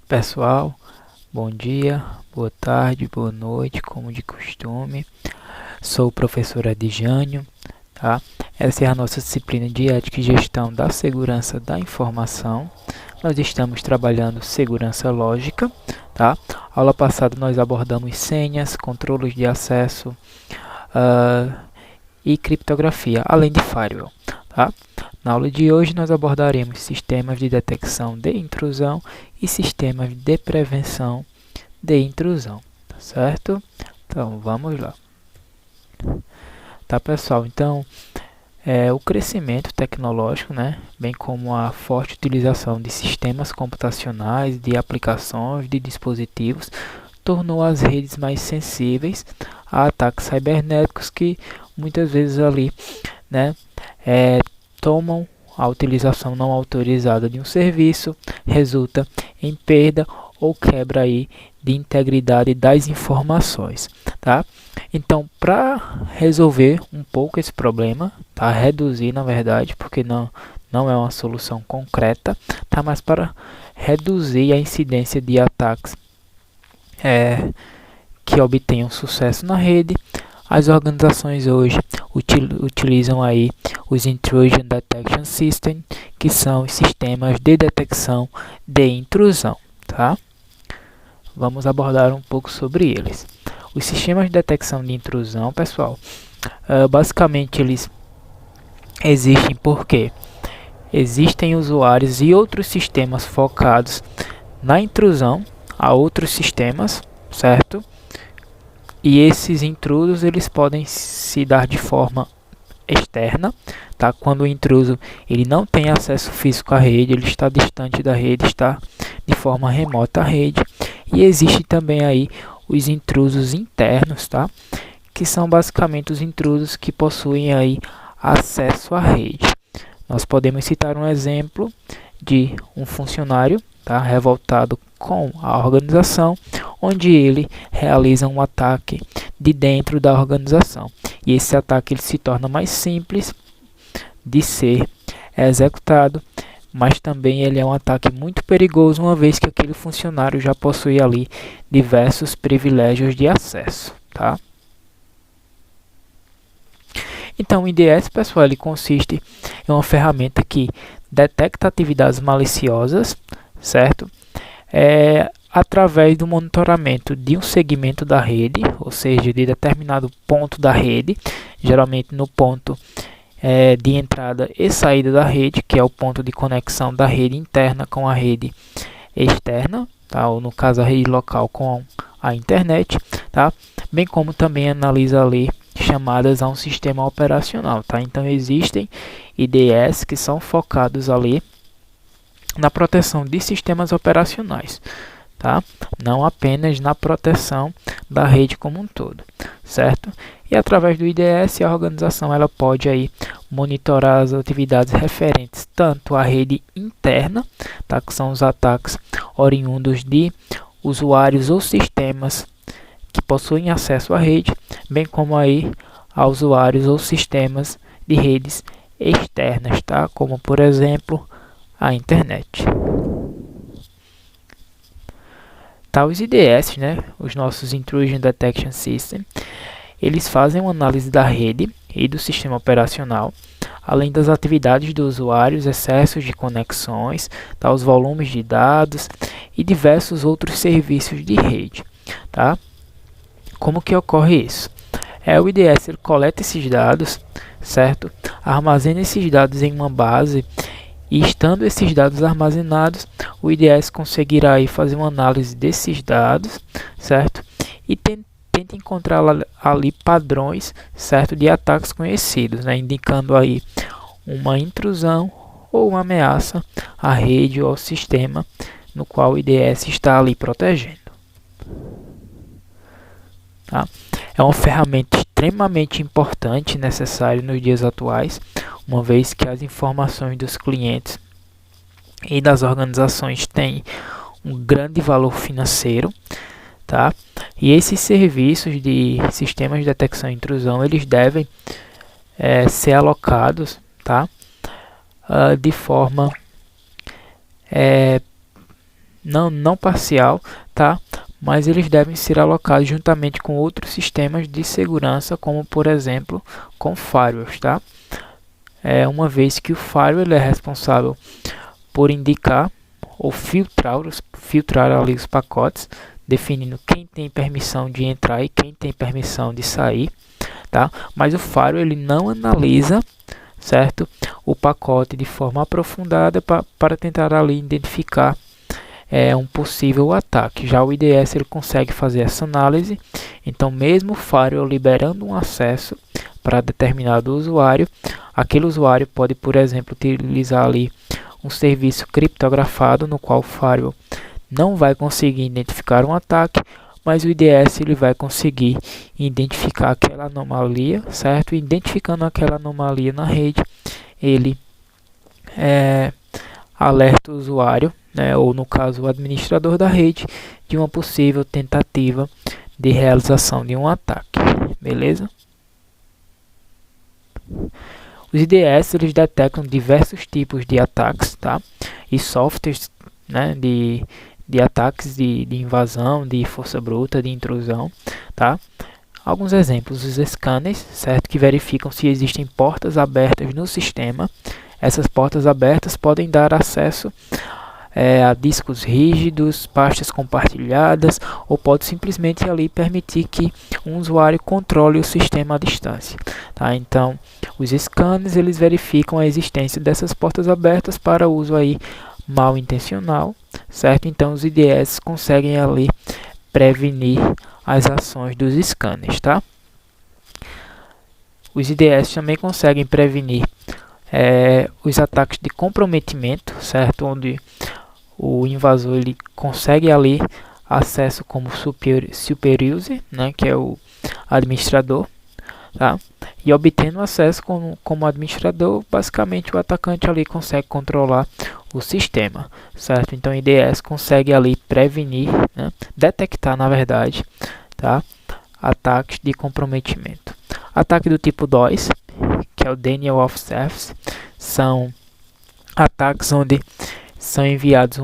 Pessoal, bom dia, boa tarde, boa noite, como de costume. Sou o professor Adjânio, tá? Essa é a nossa disciplina de Ética e Gestão da Segurança da Informação. Nós estamos trabalhando segurança lógica, tá? Aula passada nós abordamos senhas, controles de acesso e criptografia, além de firewall, tá? Na aula de hoje nós abordaremos sistemas de detecção de intrusão e sistemas de prevenção de intrusão, tá certo? Então vamos lá. Tá, pessoal? Então o crescimento tecnológico, né, bem como a forte utilização de sistemas computacionais, de aplicações, de dispositivos, tornou as redes mais sensíveis a ataques cibernéticos que muitas vezes ali, né, tomam a utilização não autorizada de um serviço, resulta em perda ou quebra aí de integridade das informações, tá? Então, para resolver um pouco esse problema, tá? Reduzir, na verdade, porque não é uma solução concreta, tá? Mas para reduzir a incidência de ataques que obtenham sucesso na rede, as organizações hoje utilizam aí os Intrusion Detection System, que são os sistemas de detecção de intrusão, tá? Vamos abordar um pouco sobre eles. Os sistemas de detecção de intrusão, pessoal, basicamente eles existem porque existem usuários e outros sistemas focados na intrusão a outros sistemas, certo? E esses intrusos eles podem se dar de forma externa, tá? Quando o intruso ele não tem acesso físico à rede, ele está distante da rede, está de forma remota à rede. E existe também aí os intrusos internos, tá? Que são basicamente os intrusos que possuem aí acesso à rede. Nós podemos citar um exemplo de um funcionário, tá, revoltado com a organização, onde ele realiza um ataque de dentro da organização. E esse ataque ele se torna mais simples de ser executado, mas também ele é um ataque muito perigoso, uma vez que aquele funcionário já possui ali diversos privilégios de acesso, tá? Então, o IDS, pessoal, ele consiste em uma ferramenta que detecta atividades maliciosas, certo? Através do monitoramento de um segmento da rede, ou seja, de determinado ponto da rede, geralmente no ponto de entrada e saída da rede, que é o ponto de conexão da rede interna com a rede externa, tá? Ou no caso a rede local com a internet, tá? Bem como também analisa ali chamadas a um sistema operacional, tá? Então existem IDS que são focados ali na proteção de sistemas operacionais, tá? Não apenas na proteção da rede como um todo, certo? E através do IDS a organização ela pode aí monitorar as atividades referentes tanto à rede interna, tá? Que são os ataques oriundos de usuários ou sistemas que possuem acesso à rede, bem como aí a usuários ou sistemas de redes externas, tá? Como por exemplo a internet. Tá, os IDS, né, os nossos Intrusion Detection System, eles fazem uma análise da rede e do sistema operacional, além das atividades do usuário, os excessos de conexões, tá, os volumes de dados e diversos outros serviços de rede, tá? Como que ocorre isso? O IDS ele coleta esses dados, certo? Armazena esses dados em uma base e estando esses dados armazenados, o IDS conseguirá aí fazer uma análise desses dados, certo? E tenta encontrar ali padrões, certo, de ataques conhecidos, né? Indicando aí uma intrusão ou uma ameaça à rede ou ao sistema no qual o IDS está ali protegendo. Tá? É uma ferramenta extremamente importante e necessária nos dias atuais, uma vez que as informações dos clientes e das organizações têm um grande valor financeiro, tá? E esses serviços de sistemas de detecção e intrusão, eles devem ser alocados, tá? De forma não parcial, tá? Mas eles devem ser alocados juntamente com outros sistemas de segurança, como por exemplo com firewalls, tá? Uma vez que o firewall ele é responsável por indicar ou filtrar ali os pacotes, definindo quem tem permissão de entrar e quem tem permissão de sair, tá? Mas o firewall ele não analisa, certo, o pacote de forma aprofundada para tentar ali identificar um possível ataque. Já o IDS ele consegue fazer essa análise, então mesmo o firewall liberando um acesso para determinado usuário, aquele usuário pode, por exemplo, utilizar ali um serviço criptografado no qual o firewall não vai conseguir identificar um ataque, mas o IDS ele vai conseguir identificar aquela anomalia, certo? E identificando aquela anomalia na rede, ele alerta o usuário, né, ou no caso o administrador da rede, de uma possível tentativa de realização de um ataque, beleza? Os IDS eles detectam diversos tipos de ataques, tá? E softwares, né, de ataques de invasão, de força bruta, de intrusão, tá? Alguns exemplos: os scanners, certo, que verificam se existem portas abertas no sistema. Essas portas abertas podem dar acesso a discos rígidos, pastas compartilhadas, ou pode simplesmente ali permitir que um usuário controle o sistema à distância, tá? Então, os scanners eles verificam a existência dessas portas abertas para uso aí mal intencional, certo? Então, os IDS conseguem ali prevenir as ações dos scanners, tá? Os IDS também conseguem prevenir os ataques de comprometimento, certo? Onde o invasor ele consegue ali acesso como super user, né, que é o administrador, tá? E obtendo acesso como administrador, basicamente o atacante ali consegue controlar o sistema, certo? Então o IDS consegue ali prevenir, né, detectar na verdade, tá, ataques de comprometimento. Ataque do tipo DOS, que é o Denial of Service, são ataques onde são enviados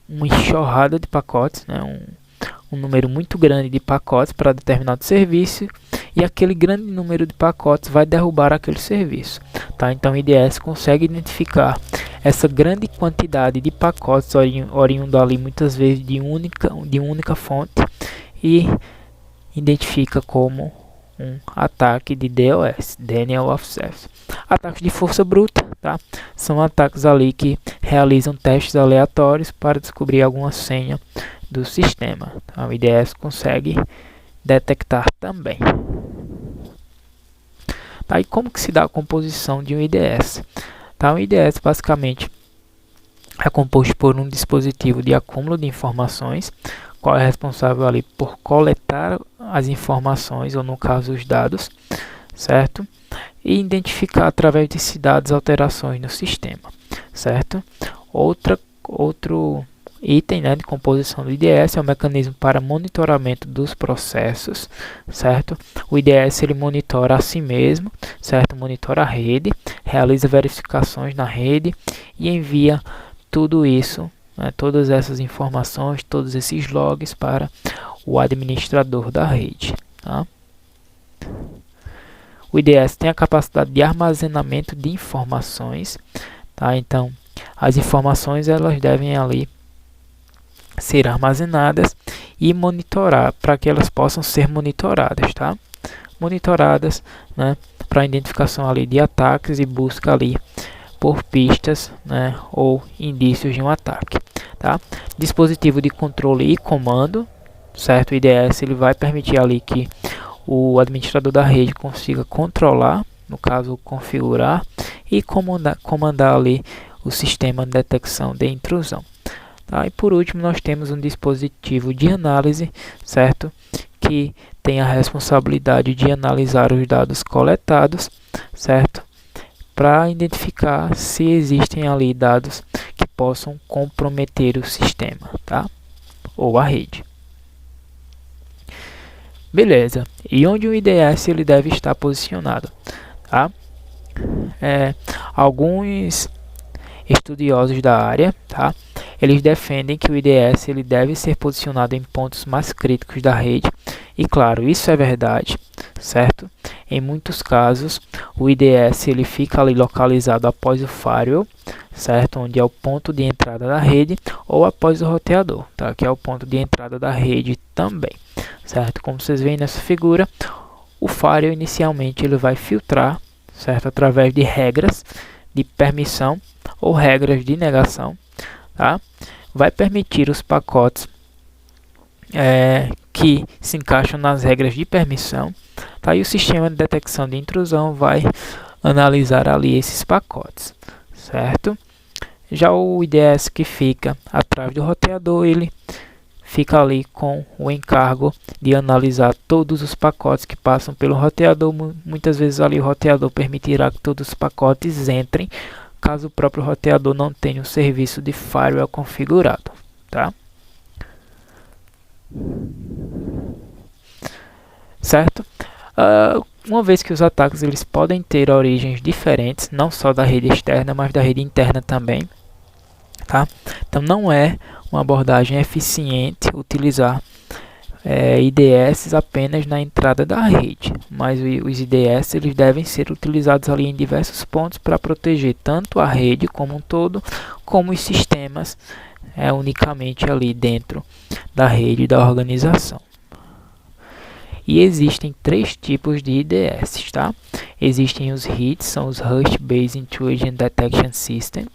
uma enxurrada de pacotes, né, um número muito grande de pacotes para determinado serviço, e aquele grande número de pacotes vai derrubar aquele serviço, tá? Então o IDS consegue identificar essa grande quantidade de pacotes oriundo ali muitas vezes de única fonte e identifica como um ataque de DOS, Denial of Service. Ataques de força bruta, tá? São ataques ali que realizam testes aleatórios para descobrir alguma senha do sistema, tá? O IDS consegue detectar também. Tá? E como que se dá a composição de um IDS? Tá? Um IDS basicamente é composto por um dispositivo de acúmulo de informações, qual é responsável ali por coletar as informações, ou no caso os dados, certo? E identificar através desses dados alterações no sistema, certo? Outro item, né, de composição do IDS é o mecanismo para monitoramento dos processos, certo? O IDS ele monitora a si mesmo, certo? Monitora a rede, realiza verificações na rede e envia tudo isso, né, todas essas informações, todos esses logs para o administrador da rede, tá? O IDS tem a capacidade de armazenamento de informações, tá? Então, as informações elas devem ali ser armazenadas e monitorar para que elas possam ser monitoradas, tá? Monitoradas, né, para identificação ali de ataques e busca ali por pistas, né, ou indícios de um ataque, tá? Dispositivo de controle e comando, certo? O IDS ele vai permitir ali que o administrador da rede consiga controlar, no caso configurar e comandar ali o sistema de detecção de intrusão, tá? E por último nós temos um dispositivo de análise, certo? Que tem a responsabilidade de analisar os dados coletados, certo? Para identificar se existem ali dados que possam comprometer o sistema, tá? Ou a rede. Beleza. E onde o IDS ele deve estar posicionado, tá? Alguns estudiosos da área, tá, eles defendem que o IDS ele deve ser posicionado em pontos mais críticos da rede, e claro, isso é verdade, certo? Em muitos casos, o IDS ele fica ali localizado após o firewall, certo? Onde é o ponto de entrada da rede, ou após o roteador, tá? Que é o ponto de entrada da rede também, certo? Como vocês veem nessa figura, o firewall inicialmente ele vai filtrar, certo? Através de regras de permissão ou regras de negação, tá? Vai permitir os pacotes que se encaixam nas regras de permissão, tá? E o sistema de detecção de intrusão vai analisar ali esses pacotes, certo? Já o IDS que fica atrás do roteador, ele fica ali com o encargo de analisar todos os pacotes que passam pelo roteador. Muitas vezes ali o roteador permitirá que todos os pacotes entrem, caso o próprio roteador não tenha o serviço de firewall configurado, tá? Certo? Uma vez que os ataques eles podem ter origens diferentes, não só da rede externa, mas da rede interna também, tá? Então não é uma abordagem eficiente utilizar IDS apenas na entrada da rede, mas os IDS eles devem ser utilizados ali em diversos pontos para proteger tanto a rede como um todo, como os sistemas unicamente ali dentro da rede da organização. E existem três tipos de IDS, tá? Existem os HIDs, são os Host Based Intrusion Detection System,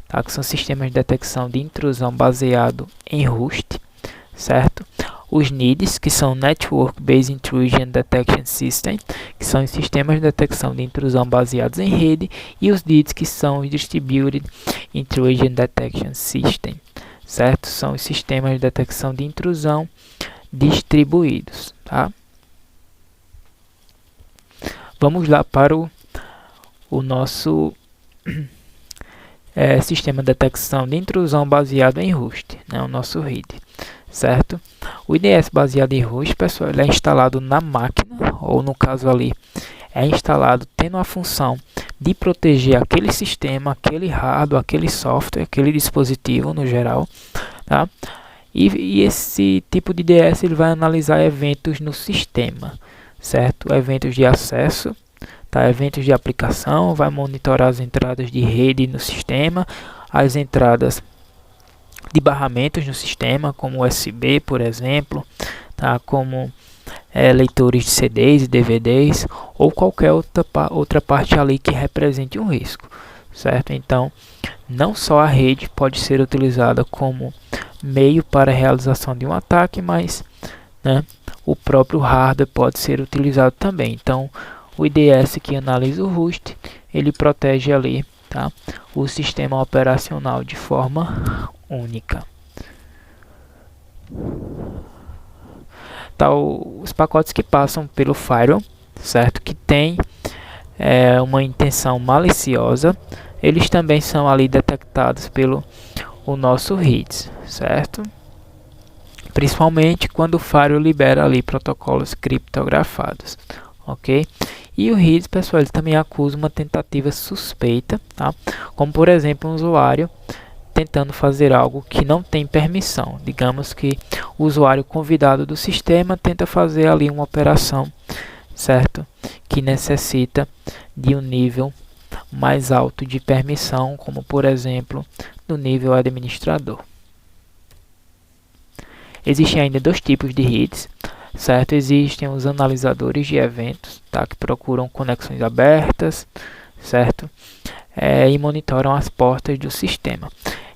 tá? Que são sistemas de detecção de intrusão baseado em host, certo? Os NIDs, que são Network Based Intrusion Detection System, que são os sistemas de detecção de intrusão baseados em rede, e os DIDs, que são os Distributed Intrusion Detection System, certo? São os sistemas de detecção de intrusão distribuídos, tá? Vamos lá para o nosso sistema de detecção de intrusão baseado em host, né? O nosso RID, certo? O IDS baseado em host, pessoal, ele é instalado na máquina, ou no caso ali, é instalado tendo a função de proteger aquele sistema, aquele hardware, aquele software, aquele dispositivo no geral, tá? E esse tipo de IDS ele vai analisar eventos no sistema, certo? Eventos de acesso, tá? Eventos de aplicação, vai monitorar as entradas de rede no sistema, as entradas de barramentos no sistema, como USB, por exemplo, tá? Como leitores de CDs e DVDs, ou qualquer outra parte ali que represente um risco, certo? Então, não só a rede pode ser utilizada como meio para a realização de um ataque, mas, né, o próprio hardware pode ser utilizado também. Então, o IDS que analisa o host, ele protege ali, tá, o sistema operacional de forma única. Tá, os pacotes que passam pelo firewall, certo, que tem uma intenção maliciosa, eles também são ali detectados pelo o nosso RIDS, certo? Principalmente quando o firewall libera ali protocolos criptografados, ok? E o RIDS, pessoal, ele também acusa uma tentativa suspeita, tá? Como por exemplo um usuário tentando fazer algo que não tem permissão. Digamos que o usuário convidado do sistema tenta fazer ali uma operação, certo? Que necessita de um nível mais alto de permissão, como por exemplo no nível administrador. Existem ainda dois tipos de RIDs, certo? Existem os analisadores de eventos, tá? Que procuram conexões abertas, certo? E monitoram as portas do sistema.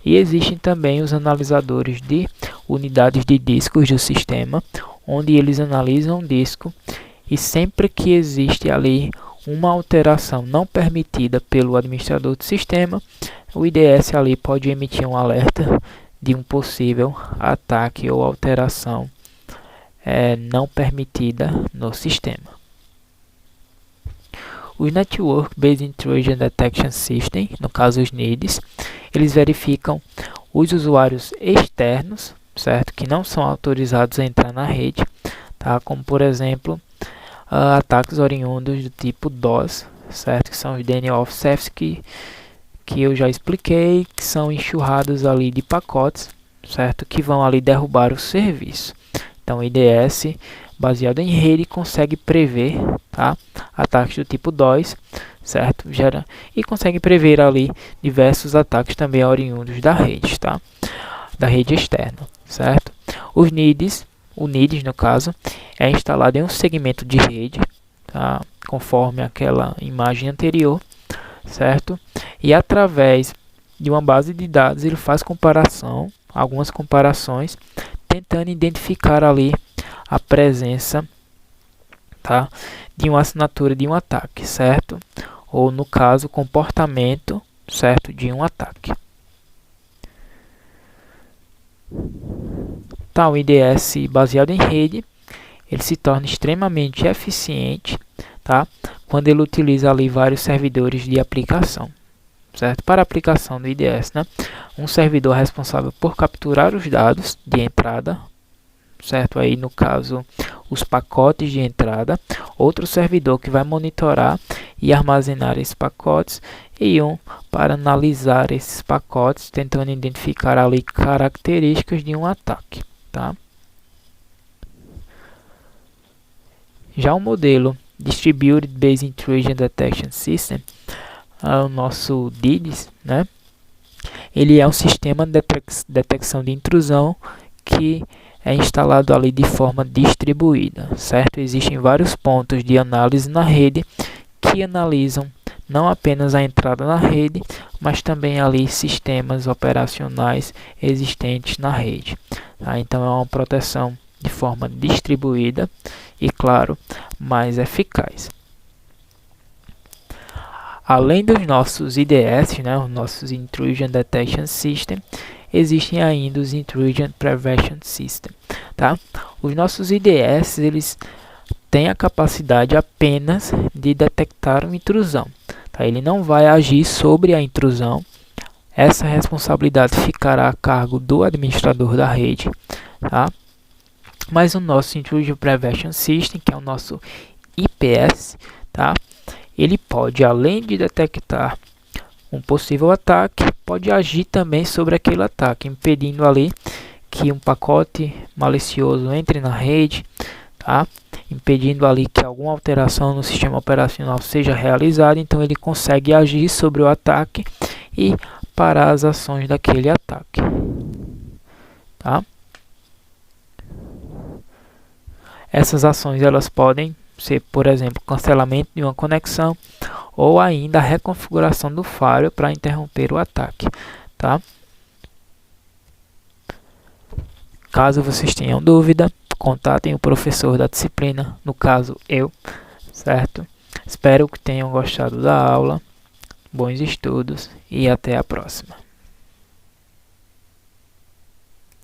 E existem também os analisadores de unidades de discos do sistema, onde eles analisam o disco e sempre que existe ali uma alteração não permitida pelo administrador do sistema, o IDS ali pode emitir um alerta de um possível ataque ou alteração não permitida no sistema. Os Network Based Intrusion Detection System, no caso os NIDs, eles verificam os usuários externos, certo, que não são autorizados a entrar na rede, tá? Como por exemplo ataques oriundos do tipo DOS, certo, que são os DNoS que que eu já expliquei, que são enxurradas ali de pacotes, certo? Que vão ali derrubar o serviço. Então o IDS, baseado em rede, consegue prever, tá, ataques do tipo DOS, certo? E consegue prever ali diversos ataques também oriundos da rede, tá? Da rede externa, certo? Os NIDs, o NIDs no caso, é instalado em um segmento de rede, tá? Conforme aquela imagem anterior, certo? E através de uma base de dados ele faz algumas comparações, tentando identificar ali a presença, tá, de uma assinatura de um ataque, certo? Ou no caso, comportamento, certo, de um ataque. Tá, o IDS baseado em rede, ele se torna extremamente eficiente, tá, quando ele utiliza ali vários servidores de aplicação, certo? Para a aplicação do IDS, né, um servidor responsável por capturar os dados de entrada, certo? Aí no caso os pacotes de entrada, outro servidor que vai monitorar e armazenar esses pacotes e um para analisar esses pacotes, tentando identificar ali características de um ataque, tá? Já o modelo Distributed Base Intrusion Detection System, o nosso DIDS, né? Ele é um sistema de detecção de intrusão que é instalado ali de forma distribuída, certo? Existem vários pontos de análise na rede que analisam não apenas a entrada na rede, mas também ali sistemas operacionais existentes na rede, tá? Então é uma proteção de forma distribuída e, claro, mais eficaz. Além dos nossos IDS, né, os nossos Intrusion Detection System, existem ainda os Intrusion Prevention System, tá? Os nossos IDS, eles têm a capacidade apenas de detectar uma intrusão, tá? Ele não vai agir sobre a intrusão. Essa responsabilidade ficará a cargo do administrador da rede, tá? Mas o nosso Intrusion Prevention System, que é o nosso IPS, tá? Ele pode, além de detectar um possível ataque, pode agir também sobre aquele ataque, impedindo ali que um pacote malicioso entre na rede, tá? Impedindo ali que alguma alteração no sistema operacional seja realizada. Então ele consegue agir sobre o ataque e parar as ações daquele ataque, tá? Essas ações elas podem ser, por exemplo, cancelamento de uma conexão ou ainda a reconfiguração do firewall para interromper o ataque, tá? Caso vocês tenham dúvida, contatem o professor da disciplina, no caso eu, certo? Espero que tenham gostado da aula, bons estudos e até a próxima.